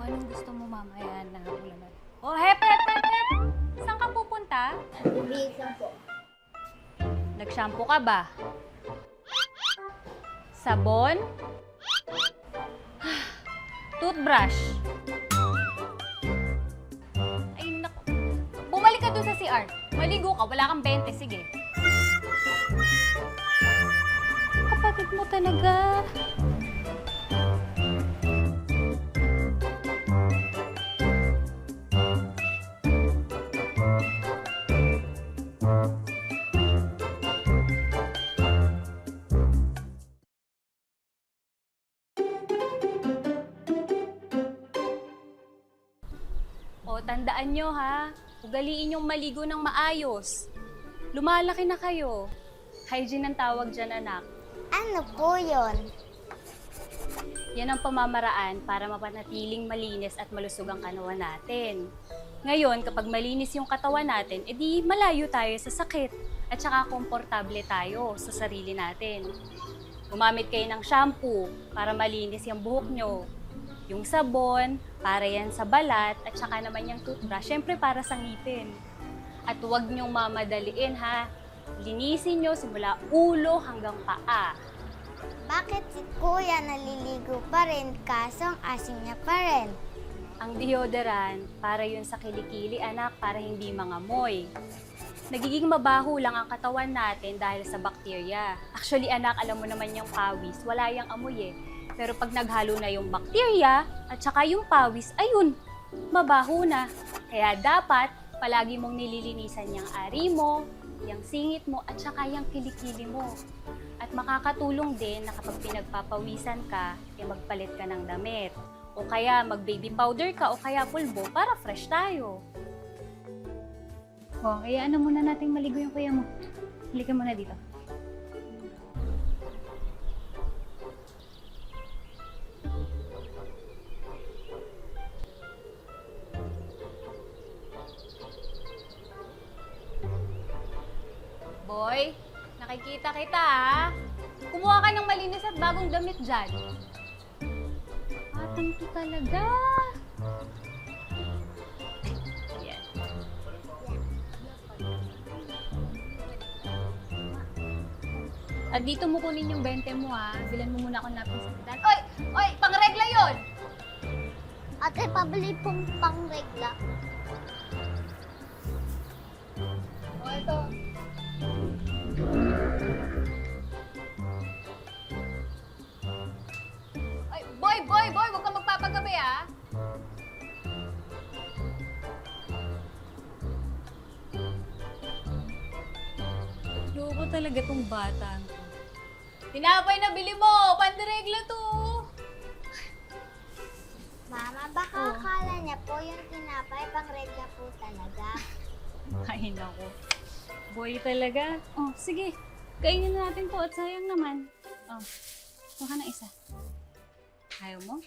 anong gusto mo mamaya na ulaman? Oh, hep, hep, hep, hep! Saan ka pupunta? Bihis lang po. Nag-shampoo ka ba? Sabon? Toothbrush? Ay, naku. Bumalik ka doon sa CR. Maligo ka, wala kang 20. Sige. Kapatid mo talaga. O, tandaan nyo ha, ugaliin yung maligo ng maayos. Lumalaki na kayo. Hygiene ang tawag dyan, anak. Ano po yun? Yan ang pamamaraan para mapanatiling malinis at malusog ang katawan natin. Ngayon, kapag malinis yung katawan natin, edi malayo tayo sa sakit at saka komportable tayo sa sarili natin. Gumamit kayo ng shampoo para malinis yung buhok nyo. Yung sabon, para yan sa balat, at saka naman yung toothbrush, syempre para sa ngipin. At huwag nyong mamadaliin ha. Linisin nyo simula ulo hanggang paa. Bakit si kuya naliligo pa rin kaso ang asim niya pa rin? Ang deodorant, para yun sa kilikili anak, para hindi mangamoy. Nagiging mabaho lang ang katawan natin dahil sa bakterya. Actually anak, alam mo naman yung pawis, wala yung amoy eh. Pero pag naghalo na yung bakterya at saka yung pawis, ayun, mabaho na. Kaya dapat palagi mong nililinisan yung ari mo, yung singit mo, at saka yung kilikili mo. At makakatulong din na kapag pinagpapawisan ka, magpalit ka ng damit. O kaya mag-baby powder ka o kaya pulbo para fresh tayo. O, kaya ano muna nating maligo yung kuya mo. Halika muna dito. Boy, nakikita kita ha. Kumuha ka ng malinis at bagong damit dyan. Atang to talaga. Yan. At dito mo kunin yung 20 mo ha. Bilan mo muna ako napin sa tindahan. Oy! Oy! Pangregla yon! Ate, pabili pong pangregla. O, ito. Ay, boy! Huwag kang magpapagabi, ah! Loko talaga tong bata. Tinapay na bili mo! Pandiregla to! Mama, baka akala niya po yung tinapay pangregla po talaga. Ay, naku. Boy talaga. Oh, sige. Kainin na natin to at sayang naman. Oh, kuha ka ng isa. Ayaw mo?